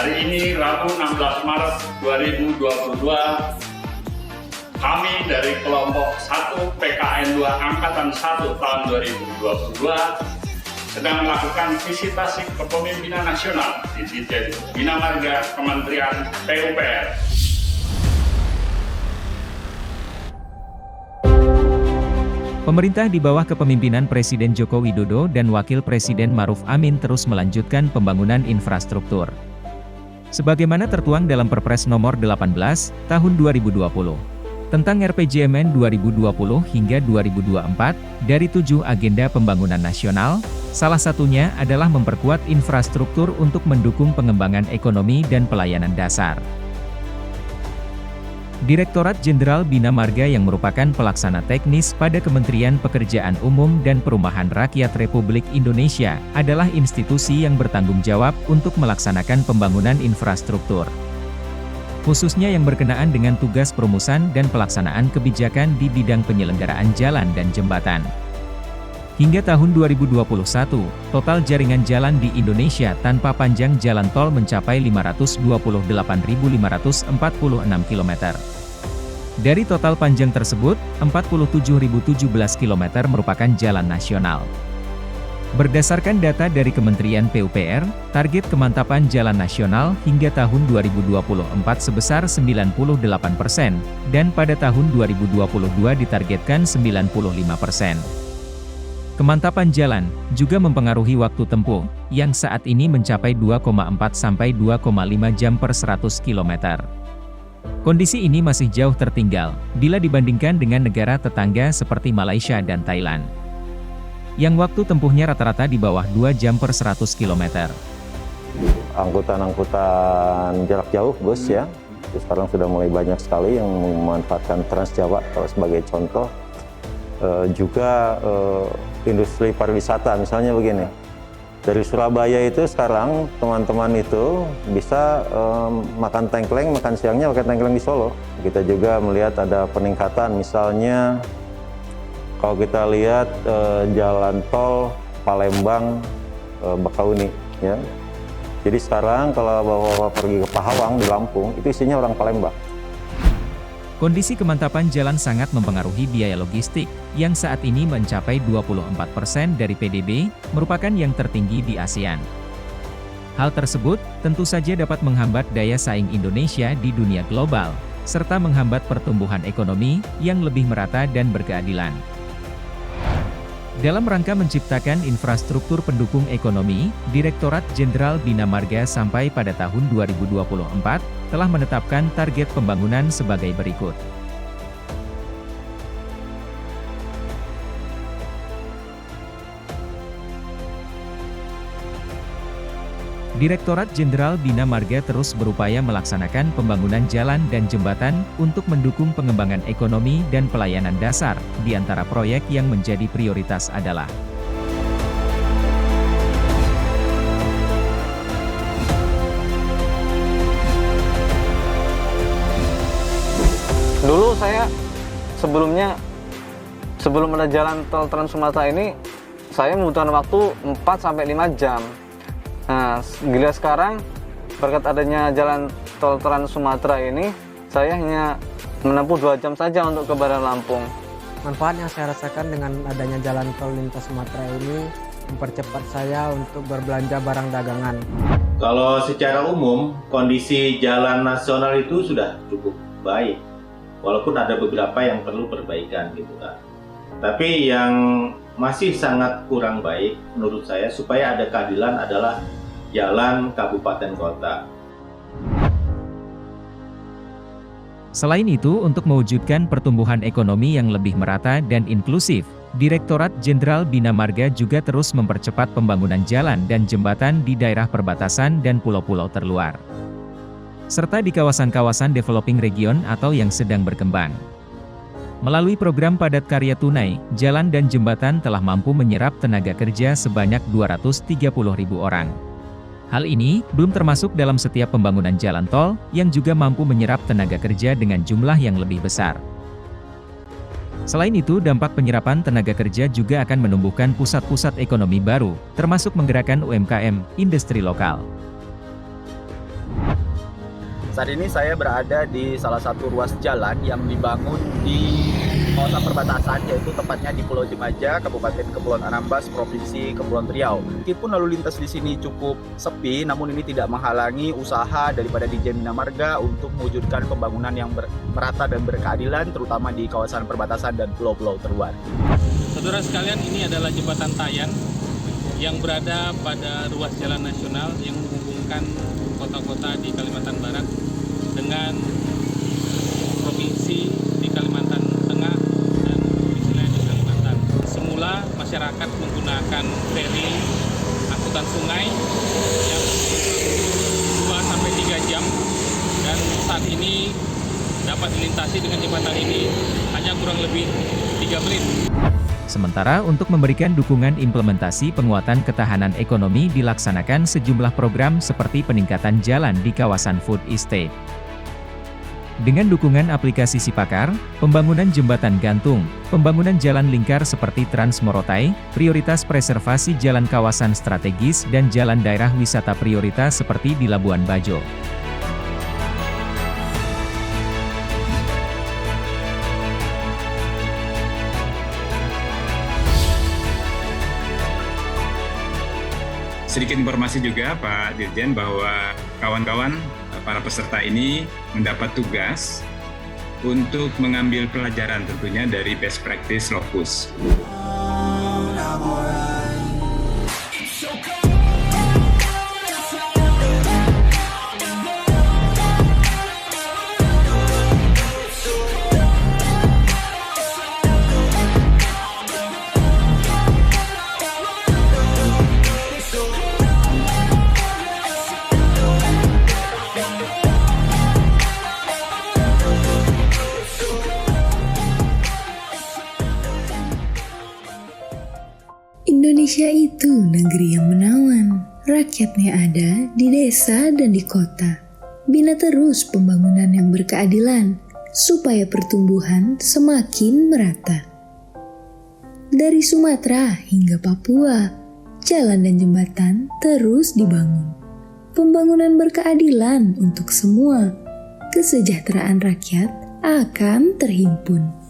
Hari ini Rabu 16 Maret 2022, kami dari kelompok 1 PKN 2 Angkatan 1 tahun 2022 sedang melakukan visitasi kepemimpinan nasional di Ditjen Bina Marga Kementerian PUPR. Pemerintah di bawah kepemimpinan Presiden Joko Widodo dan Wakil Presiden Maruf Amin terus melanjutkan pembangunan infrastruktur. Sebagaimana tertuang dalam Perpres Nomor 18 Tahun 2020 tentang RPJMN 2020 hingga 2024 dari 7 agenda pembangunan nasional, salah satunya adalah memperkuat infrastruktur untuk mendukung pengembangan ekonomi dan pelayanan dasar. Direktorat Jenderal Bina Marga yang merupakan pelaksana teknis pada Kementerian Pekerjaan Umum dan Perumahan Rakyat Republik Indonesia adalah institusi yang bertanggung jawab untuk melaksanakan pembangunan infrastruktur, khususnya yang berkenaan dengan tugas perumusan dan pelaksanaan kebijakan di bidang penyelenggaraan jalan dan jembatan. Hingga tahun 2021, total jaringan jalan di Indonesia tanpa panjang jalan tol mencapai 528.546 km. Dari total panjang tersebut, 47.017 km merupakan jalan nasional. Berdasarkan data dari Kementerian PUPR, target kemantapan jalan nasional hingga tahun 2024 sebesar 98%, dan pada tahun 2022 ditargetkan 95%. Kemantapan jalan juga mempengaruhi waktu tempuh, yang saat ini mencapai 2,4 sampai 2,5 jam per 100 km. Kondisi ini masih jauh tertinggal, bila dibandingkan dengan negara tetangga seperti Malaysia dan Thailand, yang waktu tempuhnya rata-rata di bawah 2 jam per 100 km. Angkutan jarak jauh, bus ya, sekarang sudah mulai banyak sekali yang memanfaatkan Trans Jawa kalau sebagai contoh. Juga industri pariwisata, misalnya begini, dari Surabaya itu sekarang teman-teman itu bisa makan tengkleng, makan siangnya pakai tengkleng di Solo. Kita juga melihat ada peningkatan, misalnya kalau kita lihat jalan tol Palembang Bakauni ya. Jadi sekarang kalau bapak pergi ke Pahawang di Lampung, itu isinya orang Palembang. Kondisi kemantapan jalan sangat mempengaruhi biaya logistik, yang saat ini mencapai 24% dari PDB, merupakan yang tertinggi di ASEAN. Hal tersebut, tentu saja dapat menghambat daya saing Indonesia di dunia global, serta menghambat pertumbuhan ekonomi, yang lebih merata dan berkeadilan. Dalam rangka menciptakan infrastruktur pendukung ekonomi, Direktorat Jenderal Bina Marga sampai pada tahun 2024, telah menetapkan target pembangunan sebagai berikut. Direktorat Jenderal Bina Marga terus berupaya melaksanakan pembangunan jalan dan jembatan untuk mendukung pengembangan ekonomi dan pelayanan dasar. Di antara proyek yang menjadi prioritas adalah dulu saya sebelum ada jalan tol Trans Sumatera ini, saya membutuhkan waktu 4-5 jam. Nah, gila sekarang berkat adanya jalan tol Trans Sumatera ini, saya hanya menempuh 2 jam saja untuk ke Bandar Lampung. Manfaat yang saya rasakan dengan adanya jalan tol lintas Sumatera ini mempercepat saya untuk berbelanja barang dagangan. Kalau secara umum, kondisi jalan nasional itu sudah cukup baik. Walaupun ada beberapa yang perlu perbaikan gitu kan. Tapi yang masih sangat kurang baik menurut saya supaya ada keadilan adalah jalan kabupaten kota. Selain itu, untuk mewujudkan pertumbuhan ekonomi yang lebih merata dan inklusif, Direktorat Jenderal Bina Marga juga terus mempercepat pembangunan jalan dan jembatan di daerah perbatasan dan pulau-pulau terluar, serta di kawasan-kawasan developing region atau yang sedang berkembang. Melalui program padat karya tunai, jalan dan jembatan telah mampu menyerap tenaga kerja sebanyak 230.000 orang. Hal ini belum termasuk dalam setiap pembangunan jalan tol, yang juga mampu menyerap tenaga kerja dengan jumlah yang lebih besar. Selain itu, dampak penyerapan tenaga kerja juga akan menumbuhkan pusat-pusat ekonomi baru, termasuk menggerakkan UMKM, industri lokal. Saat ini saya berada di salah satu ruas jalan yang dibangun di kawasan perbatasan, yaitu tepatnya di Pulau Jemaja, Kabupaten Kepulauan Anambas, Provinsi Kepulauan Riau. Meskipun lalu lintas di sini cukup sepi, namun ini tidak menghalangi usaha daripada DJ Bina Marga untuk mewujudkan pembangunan yang merata dan berkeadilan, terutama di kawasan perbatasan dan pulau-pulau terluar. Saudara sekalian, ini adalah jembatan Tayan yang berada pada ruas jalan nasional yang menghubungkan kota-kota di Kalimantan Barat dengan provinsi di Kalimantan Tengah dan provinsi lain di Kalimantan. Semula masyarakat menggunakan feri angkutan sungai yang 2-3 jam, dan saat ini dapat dilintasi dengan jembatan ini hanya kurang lebih 3 menit. Sementara untuk memberikan dukungan implementasi penguatan ketahanan ekonomi dilaksanakan sejumlah program seperti peningkatan jalan di kawasan food estate. Dengan dukungan aplikasi Sipakar, pembangunan jembatan gantung, pembangunan jalan lingkar seperti Trans Morotai, prioritas preservasi jalan kawasan strategis dan jalan daerah wisata prioritas seperti di Labuan Bajo. Sedikit informasi juga Pak Dirjen bahwa kawan-kawan para peserta ini mendapat tugas untuk mengambil pelajaran tentunya dari best practice Lokus. Indonesia itu negeri yang menawan, rakyatnya ada di desa dan di kota. Bina terus pembangunan yang berkeadilan, supaya pertumbuhan semakin merata. Dari Sumatera hingga Papua, jalan dan jembatan terus dibangun. Pembangunan berkeadilan untuk semua, kesejahteraan rakyat akan terhimpun.